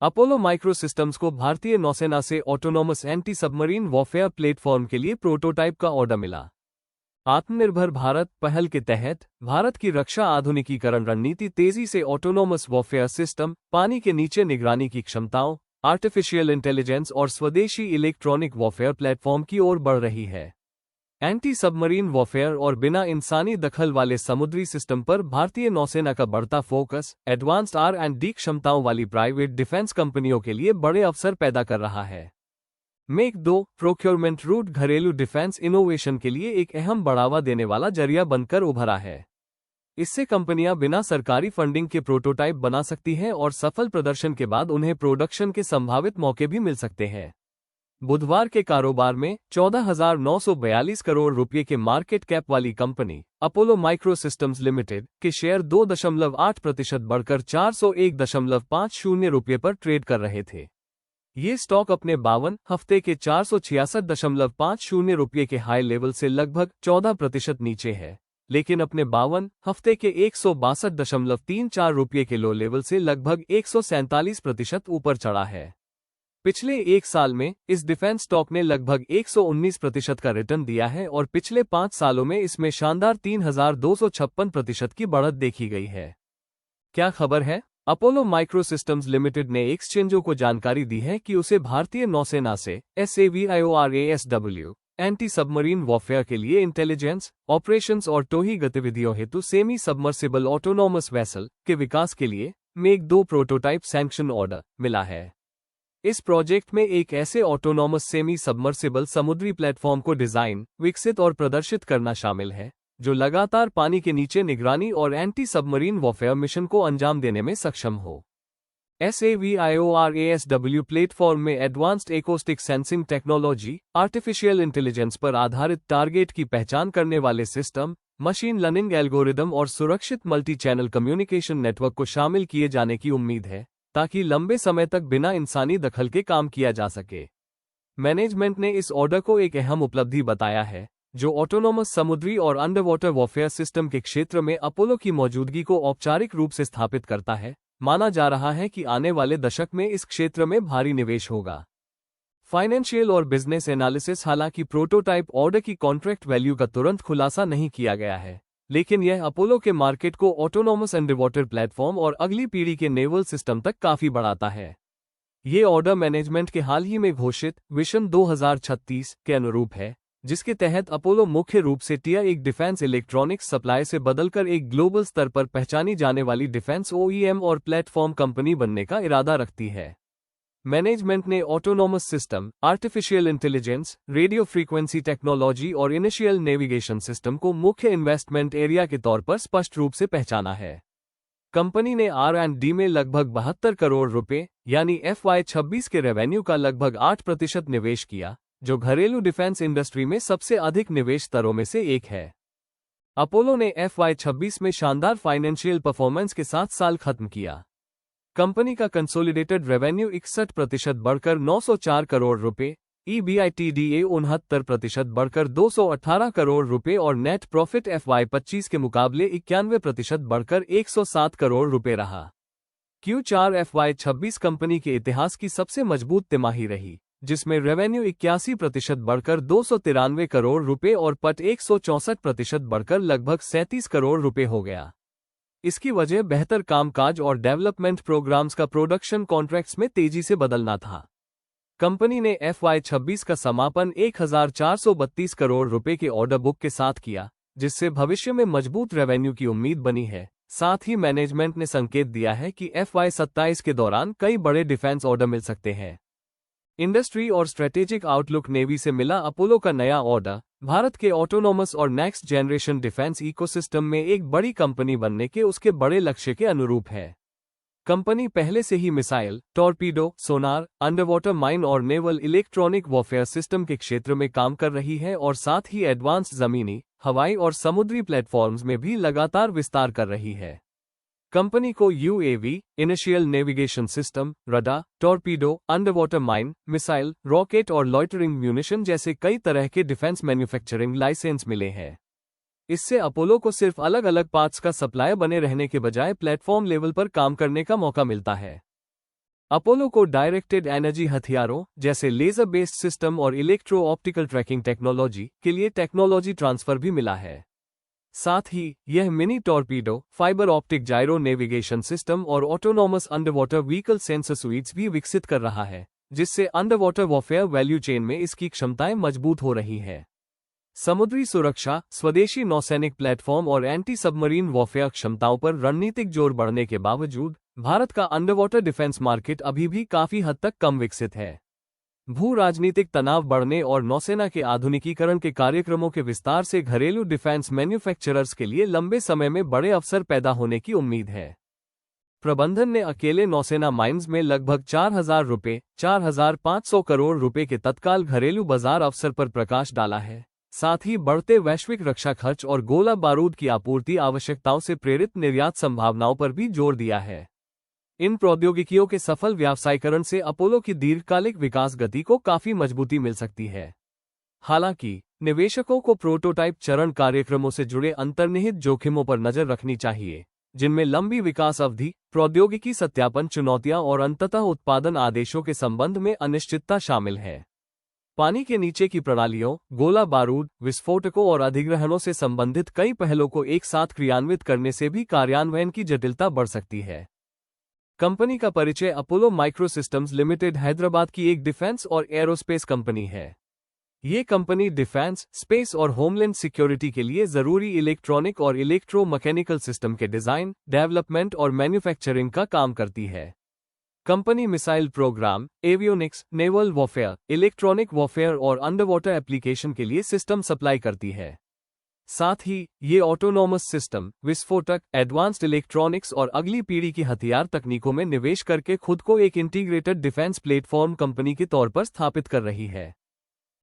Apollo micro systems को भारतीय नौसेना से autonomous anti submarine warfare platform के लिए प्रोटोटाइप का ऑर्डर मिला। आत्मनिर्भर भारत पहल के तहत भारत की रक्षा आधुनिकीकरण रणनीति तेजी से ऑटोनॉमस वॉरफेयर सिस्टम, पानी के नीचे निगरानी की क्षमताओं, आर्टिफिशियल इंटेलिजेंस और स्वदेशी इलेक्ट्रॉनिक वॉरफेयर प्लेटफॉर्म की ओर बढ़ रही है। एंटी सबमरीन वॉरफेयर और बिना इंसानी दखल वाले समुद्री सिस्टम पर भारतीय नौसेना का बढ़ता फोकस एडवांस्ड R&D क्षमताओं वाली प्राइवेट डिफेंस कंपनियों के लिए बड़े अवसर पैदा कर रहा है। मेक 2 प्रोक्योरमेंट रूट घरेलू डिफेंस इनोवेशन के लिए एक अहम बढ़ावा देने वाला जरिया बनकर उभरा है। इससे कंपनियां बिना सरकारी फंडिंग के प्रोटोटाइप बना सकती हैं और सफल प्रदर्शन के बाद उन्हें प्रोडक्शन के संभावित मौके भी मिल सकते हैं। बुधवार के कारोबार में 14,942 करोड़ रुपए के मार्केट कैप वाली company Apollo micro systems limited के शेयर 2.8% बढ़कर 401.50 रुपये पर ट्रेड कर रहे थे। ये स्टॉक अपने 52 हफ्ते के 466.50 रुपये के हाई लेवल से लगभग 14% नीचे है, लेकिन अपने 52 हफ्ते के 162.34 रुपये के लो लेवल से लगभग 147% ऊपर चढ़ा है। पिछले एक साल में इस डिफेंस स्टॉक ने लगभग 119% का रिटर्न दिया है और पिछले 5 सालों में इसमें शानदार 3,256% की बढ़त देखी गई है। क्या खबर है? अपोलो माइक्रो सिस्टम्स लिमिटेड ने एक्सचेंजों को जानकारी दी है कि उसे भारतीय नौसेना से SAVIORASW एंटी सबमरीन वॉरफेयर के लिए इंटेलिजेंस, ऑपरेशंस और टोही गतिविधियों हेतु सेमी सबमर्सिबल ऑटोनॉमस वेसल के विकास के लिए मेक 2 प्रोटोटाइप सैंक्शन ऑर्डर मिला है। इस प्रोजेक्ट में एक ऐसे ऑटोनॉमस सेमी सबमर्सिबल समुद्री प्लेटफॉर्म को डिजाइन, विकसित और प्रदर्शित करना शामिल है, जो लगातार पानी के नीचे निगरानी और एंटी सबमरीन वॉरफेयर मिशन को अंजाम देने में सक्षम हो। SAVIORASW प्लेटफॉर्म में advanced acoustic sensing technology, artificial intelligence पर आधारित टारगेट की पहचान करने वाले सिस्टम, मशीन लर्निंग एल्गोरिदम और सुरक्षित मल्टी चैनल कम्युनिकेशन नेटवर्क को शामिल किए जाने की उम्मीद है, ताकि लंबे समय तक बिना इंसानी दखल के काम किया जा सके। मैनेजमेंट ने इस ऑर्डर को एक अहम उपलब्धि बताया है, जो ऑटोनॉमस समुद्री और अंडरवाटर वॉरफेयर सिस्टम के क्षेत्र में अपोलो की मौजूदगी को औपचारिक रूप से स्थापित करता है। माना जा रहा है कि आने वाले दशक में इस क्षेत्र में भारी निवेश होगा। फाइनेंशियल और बिजनेस एनालिसिस हालांकि प्रोटोटाइप ऑर्डर की कॉन्ट्रैक्ट वैल्यू का तुरंत खुलासा नहीं किया गया है, लेकिन यह अपोलो के मार्केट को ऑटोनॉमस अंडरवाटर प्लेटफॉर्म और अगली पीढ़ी के नेवल सिस्टम तक काफी बढ़ाता है। ये ऑर्डर मैनेजमेंट के हाल ही में घोषित विजन 2036 के अनुरूप है, जिसके तहत अपोलो मुख्य रूप से टियर 1 डिफेंस इलेक्ट्रॉनिक्स सप्लाई से बदलकर एक ग्लोबल स्तर पर पहचानी जाने वाली डिफेंस OEM और प्लेटफॉर्म कंपनी बनने का इरादा रखती है। मैनेजमेंट ने autonomous system, artificial intelligence, radio frequency technology और इनिशियल नेविगेशन सिस्टम को मुख्य इन्वेस्टमेंट एरिया के तौर पर स्पष्ट रूप से पहचाना है। कंपनी ने R&D में लगभग 72 करोड़ रुपए यानी FY26 के रेवेन्यू का लगभग 8% निवेश किया, जो घरेलू डिफेंस इंडस्ट्री में सबसे अधिक निवेश स्तरों में से एक है। अपोलो ने FY26 में शानदार फाइनेंशियल परफॉर्मेंस के साथ साल खत्म किया। कंपनी का कंसोलिडेटेड रेवेन्यू 61% बढ़कर 904 करोड़ रुपए, EBITDA 69% बढ़कर 218 करोड़ रुपए और नेट प्रॉफिट FY25 के मुकाबले 91% बढ़कर 107 करोड़ रुपए रहा। Q4 FY26 कंपनी के इतिहास की सबसे मजबूत तिमाही रही, जिसमें रेवेन्यू 81% बढ़कर 293 करोड़ रुपए और पट 164% बढ़कर लगभग 37 करोड़ रुपए हो गया। इसकी वजह बेहतर कामकाज और डेवलपमेंट प्रोग्राम्स का प्रोडक्शन कॉन्ट्रैक्ट्स में तेजी से बदलना था। कंपनी ने FY26 का समापन 1,432 करोड़ रुपए के ऑर्डर बुक के साथ किया, जिससे भविष्य में मजबूत रेवेन्यू की उम्मीद बनी है। साथ ही मैनेजमेंट ने संकेत दिया है कि FY27 के दौरान कई बड़े डिफेंस ऑर्डर मिल सकते हैं। इंडस्ट्री और स्ट्रेटेजिक आउटलुक नेवी से मिला अपोलो का नया ऑर्डर भारत के ऑटोनॉमस और नेक्स्ट जनरेशन डिफेंस इकोसिस्टम में एक बड़ी कंपनी बनने के उसके बड़े लक्ष्य के अनुरूप है। कंपनी पहले से ही मिसाइल, टॉर्पीडो, सोनार, अंडरवाटर माइन और नेवल इलेक्ट्रॉनिक वॉरफेयर सिस्टम के क्षेत्र में काम कर रही है और साथ ही एडवांस्ड जमीनी, हवाई और समुद्री प्लेटफॉर्म्स में भी लगातार विस्तार कर रही है। कंपनी को UAV, initial navigation system, radar, torpedo, underwater mine, missile, rocket और लॉइटरिंग म्यूनिशन जैसे कई तरह के डिफेंस मैन्युफैक्चरिंग लाइसेंस मिले हैं। इससे अपोलो को सिर्फ अलग अलग पार्ट्स का सप्लायर बने रहने के बजाय प्लेटफॉर्म लेवल पर काम करने का मौका मिलता है। अपोलो को डायरेक्टेड एनर्जी हथियारों जैसे लेजर बेस्ड सिस्टम और इलेक्ट्रो ऑप्टिकल ट्रैकिंग टेक्नोलॉजी के लिए टेक्नोलॉजी ट्रांसफर भी मिला है। साथ ही यह mini torpedo, fibre optic gyro navigation system और autonomous underwater vehicle sensor suites भी विकसित कर रहा है, जिससे अंडरवाटर वॉरफेयर वैल्यू चेन में इसकी क्षमताएं मजबूत हो रही हैं। समुद्री सुरक्षा, स्वदेशी नौसैनिक प्लेटफॉर्म और एंटी सबमरीन वॉरफेयर क्षमताओं पर रणनीतिक जोर बढ़ने के बावजूद भारत का अंडरवाटर डिफेंस मार्केट अभी भी काफी हद तक कम विकसित है। भू राजनीतिक तनाव बढ़ने और नौसेना के आधुनिकीकरण के कार्यक्रमों के विस्तार से घरेलू डिफेंस मैन्युफैक्चरर्स के लिए लंबे समय में बड़े अवसर पैदा होने की उम्मीद है। प्रबंधन ने अकेले नौसेना माइंस में लगभग 4,500 करोड़ रुपए के तत्काल घरेलू बाजार अवसर पर प्रकाश डाला है। साथ ही बढ़ते वैश्विक रक्षा खर्च और गोला बारूद की आपूर्ति आवश्यकताओं से प्रेरित निर्यात संभावनाओं पर भी जोर दिया है। इन प्रौद्योगिकियों के सफल व्यावसायीकरण से अपोलो की दीर्घकालिक विकास गति को काफी मजबूती मिल सकती है। हालांकि निवेशकों को प्रोटोटाइप चरण कार्यक्रमों से जुड़े अंतर्निहित जोखिमों पर नजर रखनी चाहिए, जिनमें लंबी विकास अवधि, प्रौद्योगिकी सत्यापन चुनौतियां और अंततः उत्पादन आदेशों के संबंध में अनिश्चितता शामिल है। पानी के नीचे की प्रणालियों, गोला बारूद, विस्फोटकों और अधिग्रहणों से संबंधित कई पहलों को एक साथ क्रियान्वित करने से भी कार्यान्वयन की जटिलता बढ़ सकती है। कंपनी का परिचय अपोलो माइक्रोसिस्टम्स लिमिटेड हैदराबाद की एक डिफेंस और एरोस्पेस कंपनी है। ये कंपनी डिफेंस, स्पेस और होमलैंड सिक्योरिटी के लिए जरूरी इलेक्ट्रॉनिक और इलेक्ट्रोमैकेनिकल सिस्टम के डिजाइन, डेवलपमेंट और मैन्युफैक्चरिंग का काम करती है। Company missile programme, avionics, naval warfare, electronic warfare और अंडरवाटर एप्लीकेशन के लिए सिस्टम सप्लाई करती है। साथ ही ये ऑटोनॉमस सिस्टम, विस्फोटक, एडवांस्ड इलेक्ट्रॉनिक्स और अगली पीढ़ी की हथियार तकनीकों में निवेश करके खुद को एक इंटीग्रेटेड डिफेंस प्लेटफॉर्म कंपनी के तौर पर स्थापित कर रही है।